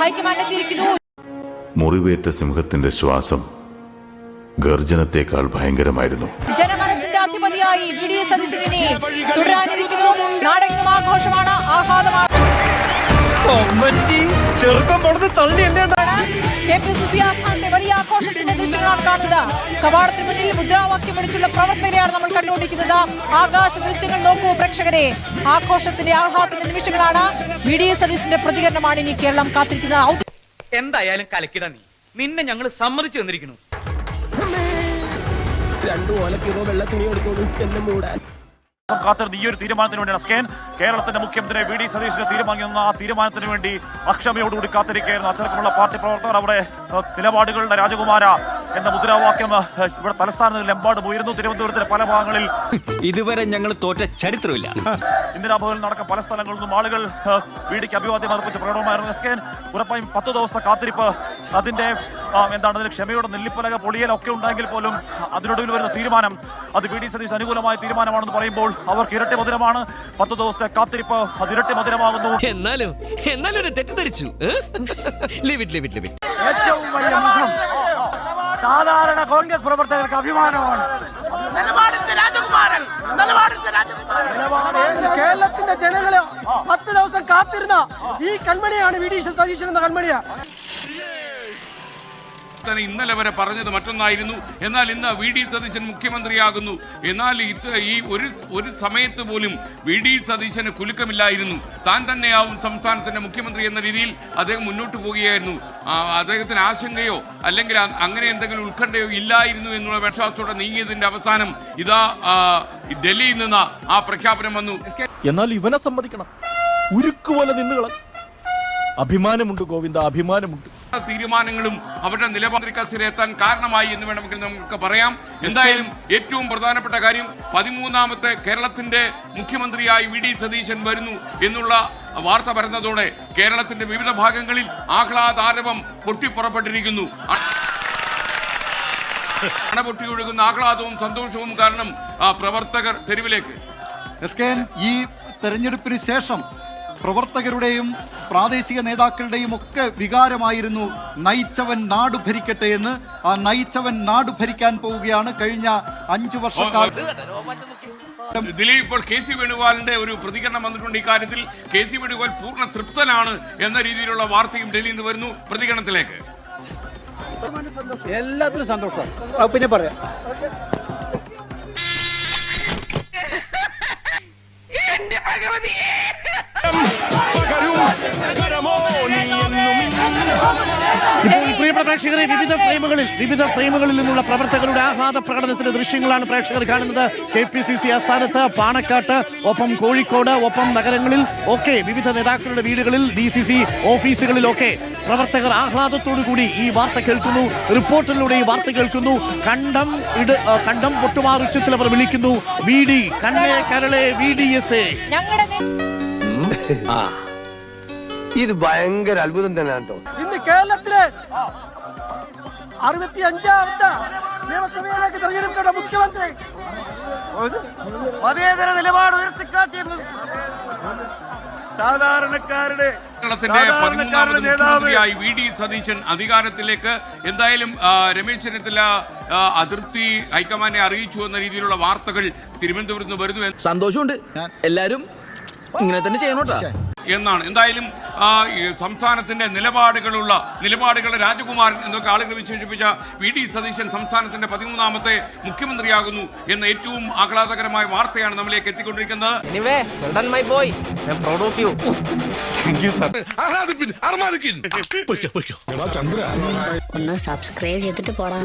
High command മുറിവേറ്റ സിംഹത്തിന്റെ ശ്വാസം ഗർജനത്തെക്കാൾ ഭയങ്കരമായിരുന്നു. ജനമനസ്സിന്റെ അധിപതിയായി VD സതീശനെ തുടരാനിരിക്കുന്നു. നാടെങ്ങും ആഘോഷമാണ്, ആഹ്ലാദമാണ്. KPCC ആസ്ഥാനത്തെ വലിയ ആഘോഷത്തിന്റെ ദൃശ്യങ്ങളാണ് കാണുന്നത്. കവാടത്തിന് മുന്നിൽ മുദ്രാവാക്യം വിളിച്ചുള്ള പ്രവർത്തകരെയാണ് നമ്മൾ കണ്ടുകൊണ്ടിരിക്കുന്നത്. ആകാശ ദൃശ്യങ്ങൾ നോക്കൂ പ്രേക്ഷകരെ. ആഘോഷത്തിന്റെ ആഹ്ലാദത്തിന്റെ നിമിഷങ്ങളാണ്. VD സതീശന്റെ പ്രതികരണമാണ് ഇനി കേരളം കാത്തിരിക്കുന്നത്. എന്തായാലും കലക്കിട നിന്നെ ഞങ്ങൾ സമ്മതിച്ചു തന്നിരിക്കുന്നു. കാത്തിരുന്ന ഈ ഒരു തീരുമാനത്തിന് വേണ്ടിയാണ് സ്കേൻ കേരളത്തിന്റെ മുഖ്യമന്ത്രി VD സതീശനെ തീരുമാനിക്കുന്ന ആ തീരുമാനത്തിന് വേണ്ടി അക്ഷമയോടുകൂടി കാത്തിരിക്കുകയായിരുന്നു അച്ചടക്കമുള്ള പാർട്ടി പ്രവർത്തകർ. അവിടെ നിലപാടുകളുടെ രാജകുമാര എന്ന മുദ്രാവാക്യം ഇവിടെ തലസ്ഥാനത്തിലെമ്പാടും ഉയരുന്നു. തിരുവനന്തപുരത്തിലെ പല ഭാഗങ്ങളിൽ ഇതുവരെ ഞങ്ങൾ തോറ്റ ചരിത്രമില്ല. ഇന്ദിരാഭവനിൽ നടക്കം പല സ്ഥലങ്ങളിൽ നിന്നും ആളുകൾ VDക്ക് അഭിവാദ്യം അർപ്പിച്ച് പ്രകടനമായിരുന്നു. സ്കേൻ ഉറപ്പായും 10 ദിവസത്തെ കാത്തിരിപ്പ്, അതിന്റെ അതിന് ക്ഷമയുടെ നെല്ലിപ്പലക പൊളിയലൊക്കെ ഉണ്ടായെങ്കിൽ പോലും അതിനൊടുവിൽ വരുന്ന തീരുമാനം അത് VD സതീശ് അനുകൂലമായ തീരുമാനമാണെന്ന് പറയുമ്പോൾ അവർക്ക് ഇരട്ടി മധുരമാണ്. 10 ദിവസത്തെ കാത്തിരിപ്പ് അത് ഇരട്ടി മധുരമാകുന്നു. എന്നാലും തെറ്റിദ്ധരിച്ചു. ഏറ്റവും വലിയ മുഖം സാധാരണ കോൺഗ്രസ് പ്രവർത്തകർക്ക് അഭിമാനമാണ്. കേരളത്തിന്റെ ജനങ്ങള് 10 ദിവസം കാത്തിരുന്ന ഈ കൺമണിയാണ് VD സതീശൻ എന്ന കൺമണിയാ. ഇന്നലെ വരെ പറഞ്ഞത് മറ്റൊന്നായിരുന്നു. എന്നാൽ ഇന്ന് VD സതീശൻ മുഖ്യമന്ത്രിയാകുന്നു. എന്നാൽ ഈ ഒരു സമയത്ത് പോലും VD സതീശന് കുലുക്കമില്ലായിരുന്നു. താൻ തന്നെയാവും സംസ്ഥാനത്തിന്റെ മുഖ്യമന്ത്രി എന്ന രീതിയിൽ അദ്ദേഹം മുന്നോട്ട് പോവുകയായിരുന്നു. അദ്ദേഹത്തിന് ആശങ്കയോ അല്ലെങ്കിൽ അങ്ങനെ എന്തെങ്കിലും ഉത്കണ്ഠയോ ഇല്ലായിരുന്നു എന്നുള്ള വിശ്വാസത്തോടെ നീങ്ങിയതിന്റെ അവസാനം ഇതാ ഡൽഹിയിൽ നിന്ന് ആ പ്രഖ്യാപനം വന്നു. എന്നാൽ ഇവനെ സമ്മതിക്കണം, ഉരുക്കുപോലെ നിന്നുകള. അഭിമാനമുണ്ട് ഗോവിന്ദ, അഭിമാനമുണ്ട്. തീരുമാനങ്ങളും അവരുടെ നിലപാടിൽ കത്തിലെത്താൻ കാരണമായി എന്ന് വേണമെങ്കിൽ നമുക്ക് പറയാം. എന്തായാലും ഏറ്റവും പ്രധാനപ്പെട്ട കാര്യം 13ാമത്തെ കേരളത്തിന്റെ മുഖ്യമന്ത്രിയായി VD സതീശൻ വരുന്നു എന്നുള്ള വാർത്ത വരുന്നതോടെ കേരളത്തിന്റെ വിവിധ ഭാഗങ്ങളിൽ ആഹ്ലാദാരവം പൊട്ടിപ്പുറപ്പെട്ടിരിക്കുന്നു. പൊട്ടിയൊഴുകുന്ന ആഹ്ലാദവും സന്തോഷവും കാരണം പ്രവർത്തകർ തെരുവിലേക്ക്. ഈ തെരഞ്ഞെടുപ്പിന് ശേഷം പ്രവർത്തകരുടെയും പ്രാദേശിക നേതാക്കളുടെയും ഒക്കെ വികാരമായിരുന്നു നയിച്ചവൻ നാട് ഭരിക്കട്ടെ എന്ന്. ആ നയിച്ചവൻ നാട് ഭരിക്കാൻ പോവുകയാണ്. കഴിഞ്ഞ 5 വർഷക്കാലം ദിലീപ് ഇപ്പോൾ KC വേണുഗോപാലിന്റെ ഒരു പ്രതികരണം വന്നിട്ടുണ്ട്. ഇക്കാര്യത്തിൽ KC വേണുഗോപാൽ പൂർണ്ണ തൃപ്തനാണ് എന്ന രീതിയിലുള്ള വാർത്തയും ഡൽഹിയിൽ നിന്ന് വരുന്നു. പ്രതികരണത്തിലേക്ക്. എല്ലാത്തിനും സന്തോഷം. പിന്നെ പറയാം. ഇപ്പോൾ പ്രിയപ്പെട്ട പ്രേക്ഷകരെ, വിവിധ ഫ്രെയിമുകളിൽ നിന്നുള്ള പ്രവർത്തകരുടെ ആഹ്ലാദ പ്രകടനത്തിന്റെ ദൃശ്യങ്ങളാണ് പ്രേക്ഷകർ കാണുന്നത്. KPCC ആസ്ഥാനത്ത്, പാണക്കാട്ട്, ഒപ്പം കോഴിക്കോട്, ഒപ്പം നഗരങ്ങളിൽ ഒക്കെ വിവിധ നേതാക്കളുടെ വീടുകളിൽ, DCC ഓഫീസുകളിലൊക്കെ പ്രവർത്തകർ ആഹ്ലാദത്തോടു കൂടി ഈ വാർത്ത കേൾക്കുന്നു. റിപ്പോർട്ടിലൂടെ ഈ വാർത്ത കേൾക്കുന്നു. കണ്ടം പൊട്ടുമാർ ഉച്ചത്തിൽ അവർ വിളിക്കുന്നു, VD കണ്ണേ കരളെ VDSA. ഇത് ഭയങ്കര അത്ഭുതം തന്നെയാണ് കേട്ടോ. ഇന്ന് കേരളത്തിലെ 65ാമത്തെ നിയമസഭയിലേക്ക് തെരഞ്ഞെടുക്കേണ്ട മുഖ്യമന്ത്രി മതേതര നിലപാട് ഉയർത്തിക്കാട്ടിയിരുന്നു. സാധാരണക്കാരുടെ കേരളത്തിന്റെ 13ാമത് മുഖ്യമന്ത്രിയായി VD സതീശൻ അധികാരത്തിലേക്ക്. എന്തായാലും രമേശ് ചെന്നിത്തല അതിർത്തി ഹൈക്കമാൻഡിനെ അറിയിച്ചു എന്ന രീതിയിലുള്ള വാർത്തകൾ തിരുവനന്തപുരത്ത് നിന്ന് വരുന്നു. സന്തോഷമുണ്ട്, എല്ലാരും ഇങ്ങനെ തന്നെ ചെയ്യണോട്ടാ എന്നാണ്. എന്തായാലും സംസ്ഥാനത്തിന്റെ നിലപാടുകളുടെ രാജകുമാരൻ എന്നൊക്കെ ആളുകൾ വിശേഷിപ്പിച്ച VD സതീശൻ സംസ്ഥാനത്തിന്റെ 13ാമത്തെ മുഖ്യമന്ത്രിയാകുന്നു എന്ന ഏറ്റവും ആഹ്ലാദകരമായ വാർത്തയാണ് നമ്മളിലേക്ക് എത്തിക്കൊണ്ടിരിക്കുന്നത്. ഒന്ന് സബ്സ്ക്രൈബ് ചെയ്തിട്ട് പോടാ.